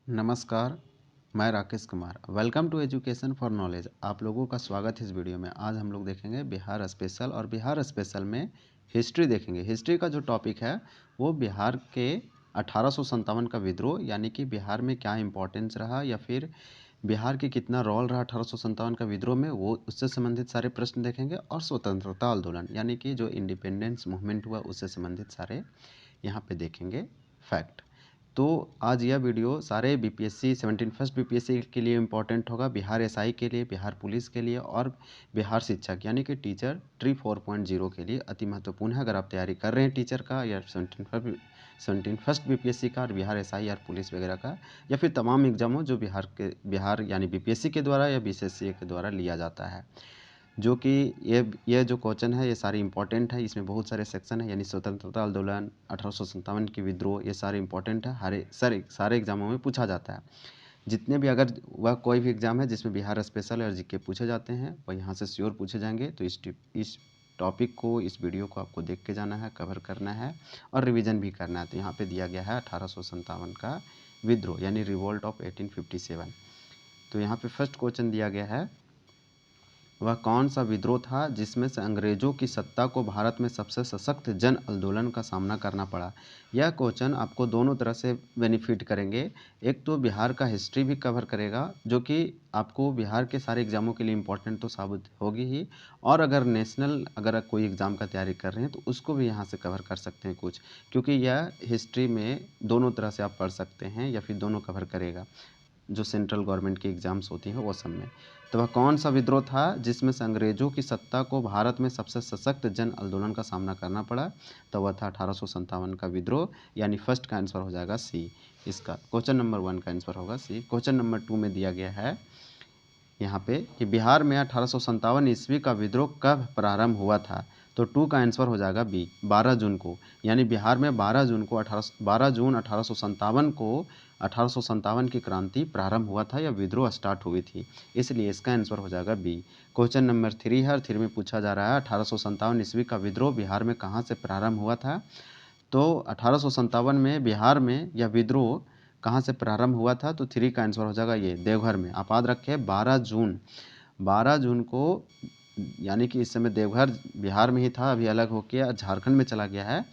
नमस्कार, मैं Rakesh Kumar. Welcome to education for knowledge. आप लोगों का स्वागत है इस वीडियो में। आज हम लोग देखेंगे बिहार स्पेशल और बिहार स्पेशल में हिस्ट्री देखेंगे। हिस्ट्री का जो टॉपिक है वो बिहार के 1857 का विद्रोह, यानी कि बिहार में क्या इम्पोर्टेंस रहा या फिर बिहार की कितना रोल रहा 1857 का विद्रोह में, वो उससे संबंधित सारे प्रश्न देखेंगे। और स्वतंत्रता आंदोलन यानी कि जो इंडिपेंडेंस मूवमेंट हुआ उससे संबंधित सारे यहाँ पे देखेंगे फैक्ट। तो आज यह वीडियो सारे बीपीएससी 71st बीपीएससी के लिए इम्पोर्टेंट होगा, बिहार एसआई के लिए, बिहार पुलिस के लिए और बिहार शिक्षक यानी कि टीचर ट्री 4.0 के लिए अति महत्वपूर्ण है। अगर आप तैयारी कर रहे हैं टीचर का या 71st बीपीएससी का और बिहार एसआई और पुलिस वगैरह का, या फिर तमाम एग्जाम हो जो बिहार यानी बीपीएससी के द्वारा या बीसीएससी के द्वारा लिया जाता है, जो कि ये जो क्वेश्चन है ये सारे इंपॉर्टेंट है। इसमें बहुत सारे सेक्शन है, यानी स्वतंत्रता आंदोलन, 1857 की विद्रोह, ये सारे इंपॉर्टेंट है। सारे एग्जामों में पूछा जाता है। जितने भी, अगर वह कोई भी एग्जाम है जिसमें बिहार स्पेशल और जीके पूछे जाते हैं वह यहाँ से श्योर पूछे जाएंगे। तो इस टॉपिक को, इस वीडियो को आपको देख के जाना है, कवर करना है और रिविज़न भी करना है। तो यहाँ पे दिया गया है 1857 का विद्रोह यानी रिवोल्ट ऑफ 1857। तो यहाँ पे फर्स्ट क्वेश्चन दिया गया है, वह कौन सा विद्रोह था जिसमें से अंग्रेजों की सत्ता को भारत में सबसे सशक्त जन आंदोलन का सामना करना पड़ा। यह क्वेश्चन आपको दोनों तरह से बेनिफिट करेंगे। एक तो बिहार का हिस्ट्री भी कवर करेगा, जो कि आपको बिहार के सारे एग्जामों के लिए इम्पोर्टेंट तो साबित होगी ही, और अगर नेशनल अगर कोई एग्ज़ाम का तैयारी कर रहे हैं तो उसको भी यहाँ से कवर कर सकते हैं कुछ, क्योंकि यह हिस्ट्री में दोनों तरह से आप पढ़ सकते हैं या फिर दोनों कवर करेगा जो सेंट्रल गवर्नमेंट की एग्ज़ाम्स होती हैं वो सब में। तो वह कौन सा विद्रोह था जिसमें से अंग्रेजों की सत्ता को भारत में सबसे सशक्त जन आंदोलन का सामना करना पड़ा? तो वह था 1857 का विद्रोह, यानी फर्स्ट का आंसर हो जाएगा सी। इसका क्वेश्चन नंबर 1 का आंसर होगा सी। क्वेश्चन नंबर 2 में दिया गया है यहाँ पे कि बिहार में 1857 ईस्वी का विद्रोह कब प्रारंभ हुआ था? तो 2 का आंसर हो जाएगा बी, 12 जून को। यानी बिहार में 12 जून 1857 को 1857 की क्रांति प्रारंभ हुआ था या विद्रोह स्टार्ट हुई थी, इसलिए इसका आंसर हो जाएगा बी। क्वेश्चन नंबर 3 है और 3 में पूछा जा रहा है 1857 ईस्वी का विद्रोह बिहार में कहाँ से प्रारंभ हुआ था? तो 1857 में बिहार में यह विद्रोह कहाँ से प्रारंभ हुआ था? तो 3 का आंसर हो जाएगा ये, देवघर में। आप याद रखें 12 जून को, यानी कि इस समय देवघर बिहार में ही था, अभी अलग होकर झारखंड में चला गया है।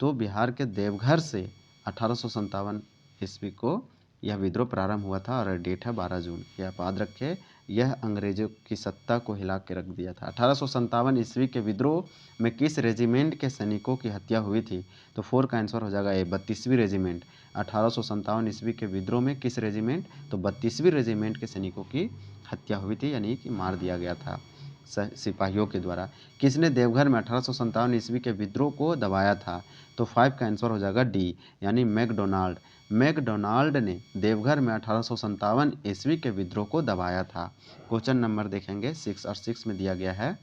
तो बिहार के देवघर से 1857 ईस्वी को यह विद्रोह प्रारंभ हुआ था और डेट है 12 जून। यह आप याद रखें, यह अंग्रेजों की सत्ता को हिला के रख दिया था। 1857 ईस्वी के विद्रोह में किस रेजिमेंट के सैनिकों की हत्या हुई थी? तो 4 का आंसर हो जाएगा ए, 32वीं रेजिमेंट। 1857 ईस्वी के विद्रोह में किस रेजिमेंट? तो 32वीं रेजिमेंट के सैनिकों की हत्या हुई थी, यानी कि मार दिया गया था सिपाहियों के द्वारा। किसने देवघर में 1857 ईस्वी के विद्रोह को दबाया था? तो 5 का आंसर हो जाएगा डी, यानी मैकडोनाल्ड। मैकडोनाल्ड ने देवघर में 1857 ईस्वी के विद्रोह को दबाया था। क्वेश्चन नंबर देखेंगे 6 और 6 में दिया गया है,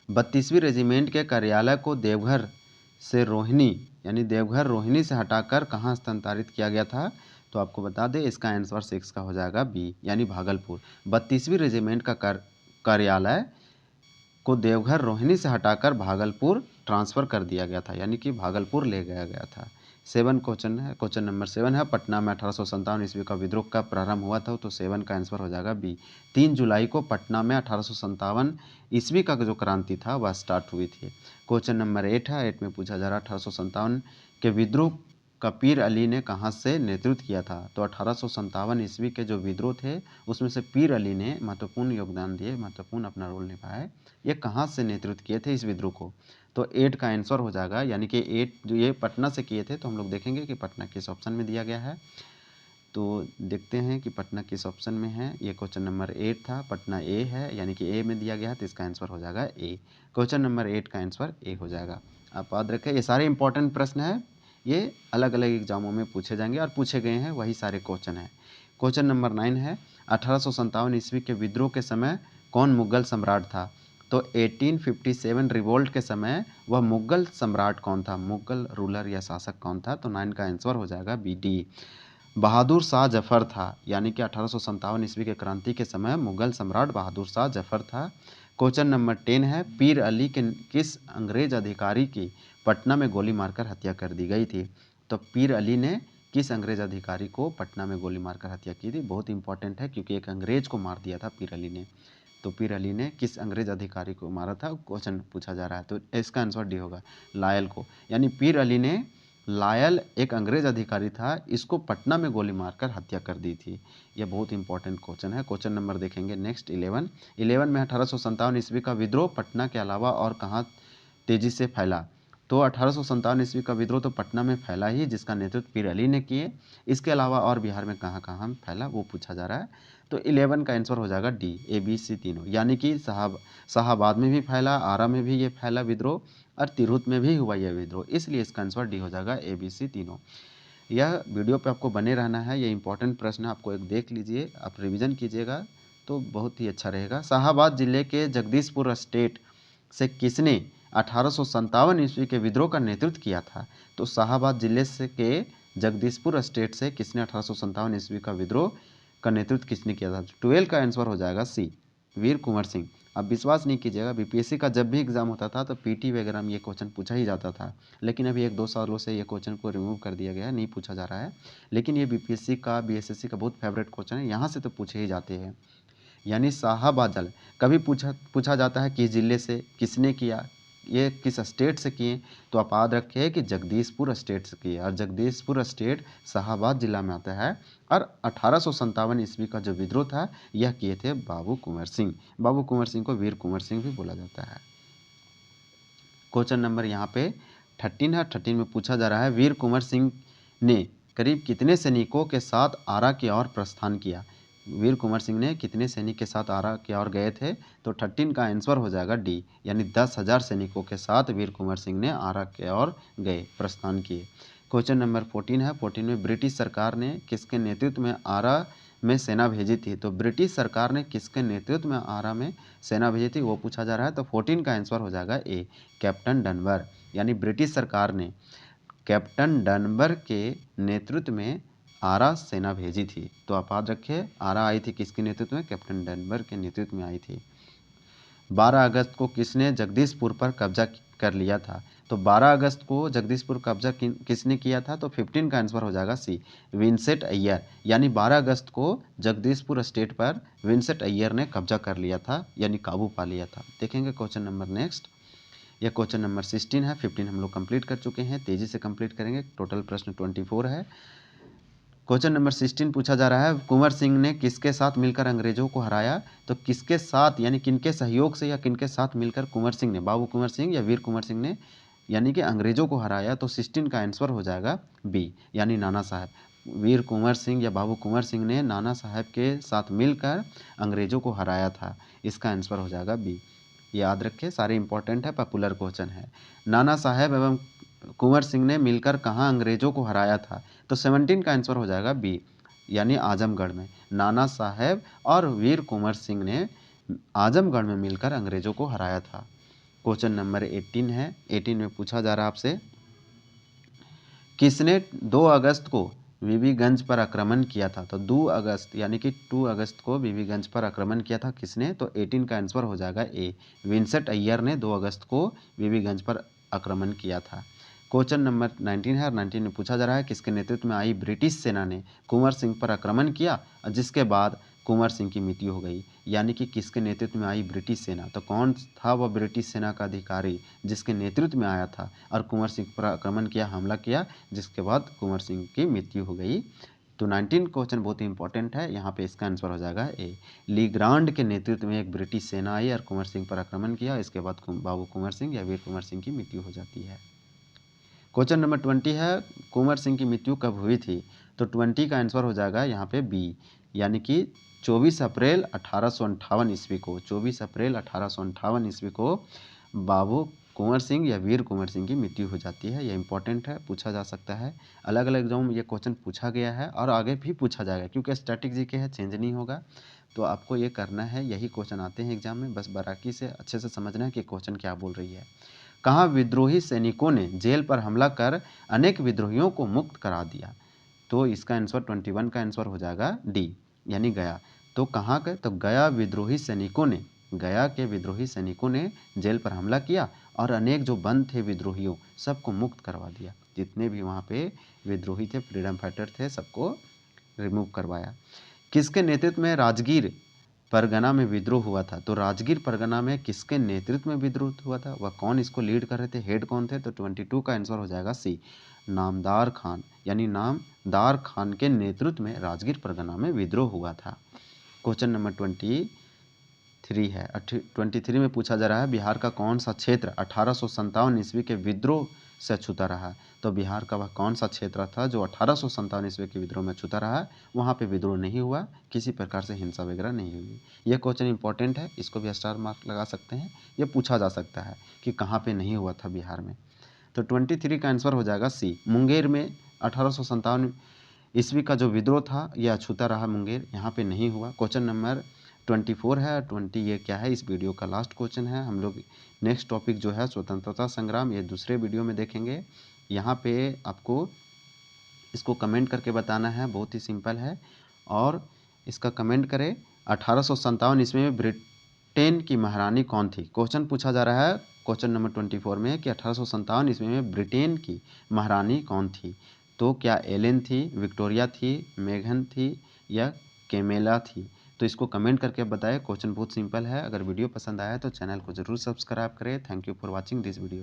32वीं रेजिमेंट के कार्यालय को देवघर से रोहिणी यानी देवघर रोहिणी से हटाकर कहाँ स्थानांतरित किया गया था? तो आपको बता दें इसका आंसर 6 का हो जाएगा बी, यानी भागलपुर। 32वीं रेजिमेंट का कार्यालय को देवघर रोहिणी से हटाकर भागलपुर ट्रांसफ़र कर दिया गया था, यानी कि भागलपुर ले गया गया था। 7 क्वेश्चन है, क्वेश्चन नंबर 7 है, पटना में 1857 ईस्वी का विद्रोह कब प्रारंभ हुआ था? तो 7 का आंसर हो जाएगा बी, 3 जुलाई को पटना में 1857 ईस्वी का जो क्रांति था वह स्टार्ट हुई थी। क्वेश्चन नंबर 8 है, 8 में पूछा जा रहा है 1857 के विद्रोह का पीर अली ने कहाँ से नेतृत्व किया था? तो 1857 ईस्वी के जो विद्रोह थे उसमें से पीर अली ने महत्वपूर्ण योगदान दिए, महत्वपूर्ण अपना रोल निभाया। ये कहाँ से नेतृत्व किए थे इस विद्रोह को? तो 8 का आंसर हो जाएगा, यानी कि 8 जो ये पटना से किए थे। तो हम लोग देखेंगे कि पटना किस ऑप्शन में दिया गया है। तो देखते हैं कि पटना किस ऑप्शन में है। ये क्वेश्चन नंबर 8 था, पटना ए है, यानी कि ए में दिया गया है, तो इसका आंसर हो जाएगा ए। क्वेश्चन नंबर 8 का आंसर ए हो जाएगा। आप याद रखें, ये सारे इंपॉर्टेंट प्रश्न हैं, ये अलग अलग एग्जामों में पूछे जाएंगे और पूछे गए हैं वही सारे क्वेश्चन हैं। क्वेश्चन नंबर 9 है, 1857 ईस्वी के विद्रोह के समय कौन मुगल सम्राट था? तो 1857 रिवोल्ट के समय वह मुगल सम्राट कौन था, मुगल रूलर या शासक कौन था? तो 9 का आंसर हो जाएगा बी डी, बहादुर शाह जफ़र था। यानी कि 1857 ईस्वी के क्रांति के समय मुगल सम्राट बहादुर शाह जफ़र था। क्वेश्चन नंबर 10 है, पीर अली के किस अंग्रेज अधिकारी की पटना में गोली मारकर हत्या कर दी गई थी? तो पीर अली ने किस अंग्रेज अधिकारी को पटना में गोली मारकर हत्या की थी। बहुत इंपॉर्टेंट है क्योंकि एक अंग्रेज को मार दिया था पीर अली ने। तो पीर अली ने किस अंग्रेज अधिकारी को मारा था, क्वेश्चन पूछा जा रहा है। तो इसका आंसर डी होगा, लायल को। यानी पीर अली ने, लायल एक अंग्रेज अधिकारी था, इसको पटना में गोली मारकर हत्या कर दी थी। यह बहुत इंपॉर्टेंट क्वेश्चन है। क्वेश्चन नंबर देखेंगे नेक्स्ट 11 में 1857 ईस्वी का विद्रोह पटना के अलावा और कहाँ तेजी से फैला। तो 1857 ईस्वी का विद्रोह तो पटना में फैला ही, जिसका नेतृत्व पीर अली ने किए। इसके अलावा और बिहार में कहाँ कहाँ फैला वो पूछा जा रहा है। तो 11 का आंसर हो जाएगा डी, ए बी सी तीनों। यानी कि शाहाबाद में भी फैला, आरा में भी ये फैला विद्रोह, और तिरहुत में भी हुआ यह विद्रोह, इसलिए इसका आंसर डी हो जाएगा, ए बी सी तीनों। यह वीडियो पे आपको बने रहना है, ये इंपॉर्टेंट प्रश्न है, आपको एक देख लीजिए, आप रिवीजन कीजिएगा तो बहुत ही अच्छा रहेगा। शाहाबाद जिले के जगदीशपुर स्टेट से किसने 1857 ईस्वी के विद्रोह का नेतृत्व किया था। तो शाहाबाद जिले से के जगदीशपुर स्टेट से किसने 1857 ईस्वी का विद्रोह का नेतृत्व किसने किया था। 12 का आंसर हो जाएगा सी, वीर कुंवर सिंह। अब विश्वास नहीं कीजिएगा, बीपीएससी का जब भी एग्जाम होता था तो पीटी वगैरह में ये क्वेश्चन पूछा ही जाता था, लेकिन अभी 1-2 सालों से ये क्वेश्चन को रिमूव कर दिया गया है, नहीं पूछा जा रहा है। लेकिन ये बीपीएससी का, बीएसएससी का बहुत फेवरेट क्वेश्चन है, यहाँ से तो पूछे ही जाते हैं। यानी शाहाबाद जल कभी पूछा जाता है किस जिले से, किसने किया, ये किस स्टेट से किए, तो आप याद रखिए कि जगदीशपुर स्टेट से किए, और जगदीशपुर स्टेट शाहाबाद जिला में आता है। और 1857 ईस्वी का जो विद्रोह था यह किए थे बाबू कुंवर सिंह। बाबू कुंवर सिंह को वीर कुंवर सिंह भी बोला जाता है। क्वेश्चन नंबर यहाँ पे 13 है। 13 में पूछा जा रहा है, वीर कुंवर सिंह ने करीब कितने सैनिकों के साथ आरा की ओर प्रस्थान किया। वीर कुंवर सिंह ने कितने सैनिक के साथ आरा की ओर गए थे। तो 13 का आंसर हो जाएगा डी, यानी 10,000 सैनिकों के साथ वीर कुंवर सिंह ने आरा की ओर गए, प्रस्थान किए। क्वेश्चन नंबर 14 है। 14 में ब्रिटिश सरकार ने किसके नेतृत्व में आरा में सेना भेजी थी। तो ब्रिटिश सरकार ने किसके नेतृत्व में आरा में सेना भेजी थी वो पूछा जा रहा है। तो 14 का आंसर हो जाएगा ए, कैप्टन डनबर। यानी ब्रिटिश सरकार ने कैप्टन डनबर के नेतृत्व में आरा सेना भेजी थी। तो आप याद रखिए, आरा आई थी किसके नेतृत्व में, कैप्टन डनबर के नेतृत्व में आई थी। 12 अगस्त को किसने जगदीशपुर पर कब्जा कर लिया था। तो 12 अगस्त को जगदीशपुर कब्जा किसने किया था। तो 15 का आंसर हो जाएगा सी, विंसेंट अय्यर। यानी 12 अगस्त को जगदीशपुर स्टेट पर विंसेंट अय्यर ने कब्जा कर लिया था, यानी काबू पा लिया था। देखेंगे क्वेश्चन नंबर नेक्स्ट, यह क्वेश्चन नंबर 16 है। 15 हम लोग कंप्लीट कर चुके हैं, तेजी से कंप्लीट करेंगे। टोटल प्रश्न 24 है। क्वेश्चन नंबर 16 पूछा जा रहा है, कुंवर सिंह ने किसके साथ मिलकर अंग्रेजों को हराया। तो किसके साथ, यानी किनके सहयोग से या किनके साथ मिलकर कुंवर सिंह ने, बाबू कुंवर सिंह या वीर कुंवर सिंह ने, यानी कि अंग्रेजों को हराया। तो 16 का आंसर हो जाएगा बी, यानी नाना साहब। वीर कुंवर सिंह या बाबू कुंवर सिंह ने नाना साहब के साथ मिलकर अंग्रेजों को हराया था। इसका आंसर हो जाएगा बी। याद रखें, सारे इंपॉर्टेंट है, पॉपुलर क्वेश्चन है। नाना साहब एवं कुंवर सिंह ने मिलकर कहाँ अंग्रेजों को हराया था। तो 17 का आंसर हो जाएगा बी, यानी आजमगढ़ में। नाना साहब और वीर कुंवर सिंह ने आजमगढ़ में मिलकर अंग्रेजों को हराया था। क्वेश्चन नंबर 18 है। 18 में पूछा जा रहा है आपसे, किसने 2 अगस्त को बीबीगंज पर आक्रमण किया था। तो 2 अगस्त यानी कि 2 अगस्त को बीबीगंज पर आक्रमण किया था किसने। तो 18 का आंसर हो जाएगा ए, विंसेंट अय्यर ने 2 अगस्त को बीबीगंज पर आक्रमण किया था। क्वेश्चन नंबर 19 है, और 19 में पूछा जा रहा है, किसके नेतृत्व में आई ब्रिटिश सेना ने कुंवर सिंह पर आक्रमण किया, जिसके बाद कुंवर सिंह की मृत्यु हो गई। यानी कि किसके नेतृत्व में आई ब्रिटिश सेना। तो कौन था वह ब्रिटिश सेना का अधिकारी जिसके नेतृत्व में आया था और कुंवर सिंह पर आक्रमण किया, हमला किया, जिसके बाद कुंवर सिंह की मृत्यु हो गई। तो 19 क्वेश्चन बहुत ही इंपॉर्टेंट है, यहाँ पे इसका आंसर हो जाएगा ए, लीग्रांड के नेतृत्व में एक ब्रिटिश सेना आई और कुंवर सिंह पर आक्रमण किया, इसके बाद बाबू कुंवर सिंह या वीर कुंवर सिंह की मृत्यु हो जाती है। क्वेश्चन नंबर 20 है, कुंवर सिंह की मृत्यु कब हुई थी। तो 20 का आंसर हो जाएगा यहाँ पे बी, यानी कि 24 अप्रैल 1858 ईस्वी को। 24 अप्रैल 1858 ईस्वी को बाबू कुंवर सिंह या वीर कुंवर सिंह की मृत्यु हो जाती है। यह इंपॉर्टेंट है, पूछा जा सकता है। अलग अलग एग्जाम में ये क्वेश्चन पूछा गया है और आगे भी पूछा जाएगा, क्योंकि स्टैटिक जीके है, चेंज नहीं होगा। तो आपको ये करना है, यही क्वेश्चन आते हैं एग्जाम में, बस बारीकी से अच्छे से समझना है कि क्वेश्चन क्या बोल रही है। कहाँ विद्रोही सैनिकों ने जेल पर हमला कर अनेक विद्रोहियों को मुक्त करा दिया। तो इसका आंसर 21 का आंसर हो जाएगा डी, यानी गया। तो कहाँ के, तो गया विद्रोही सैनिकों ने, गया के विद्रोही सैनिकों ने जेल पर हमला किया और अनेक जो बंद थे विद्रोहियों सबको मुक्त करवा दिया। जितने भी वहाँ पे विद्रोही थे, फ्रीडम फाइटर थे, सबको रिमूव करवाया। किसके नेतृत्व में राजगीर परगना में विद्रोह हुआ था? तो राजगीर परगना में किसके नेतृत्व में विद्रोह हुआ था? वह कौन इसको लीड कर रहे थे? हेड कौन थे? तो 22 का आंसर हो जाएगा सी, नामदार खान, यानी नामदार खान के नेतृत्व में राजगीर परगना में विद्रोह हुआ था। क्वेश्चन नंबर 23 है। 23 में पूछा जा रहा है बिहार का कौन सा क्षेत्र 1857 ईस्वी के विद्रोह से अछूता रहा है? तो बिहार का वह कौन सा क्षेत्र था जो 1857 ईस्वी के विद्रोह में अछूता रहा है? वहाँ पे विद्रोह नहीं हुआ, किसी प्रकार से हिंसा वगैरह नहीं हुई। यह क्वेश्चन इंपॉर्टेंट है, इसको भी स्टार मार्क लगा सकते हैं। यह पूछा जा सकता है कि कहाँ पे नहीं हुआ था बिहार में। तो 23 का आंसर हो जाएगा सी, मुंगेर में 1857 ईस्वी का जो विद्रोह था यह अछूता रहा मुंगेर, यहाँ पे नहीं हुआ। क्वेश्चन नंबर 24 है। 20 ये क्या है, इस वीडियो का लास्ट क्वेश्चन है। हम लोग नेक्स्ट टॉपिक जो है स्वतंत्रता संग्राम, ये दूसरे वीडियो में देखेंगे। यहाँ पे आपको इसको कमेंट करके बताना है, बहुत ही सिंपल है, और इसका कमेंट करें। 1857 ईस्वी में ब्रिटेन की महारानी कौन थी? क्वेश्चन पूछा जा रहा है क्वेश्चन नंबर 24 में कि 1857 ईस्वी में ब्रिटेन की महारानी कौन थी? तो क्या एलेन थी, विक्टोरिया थी, मेघन थी या कैमेला थी? तो इसको कमेंट करके बताएं। क्वेश्चन बहुत सिंपल है। अगर वीडियो पसंद आया तो चैनल को ज़रूर सब्सक्राइब करें। Thank you for watching this video.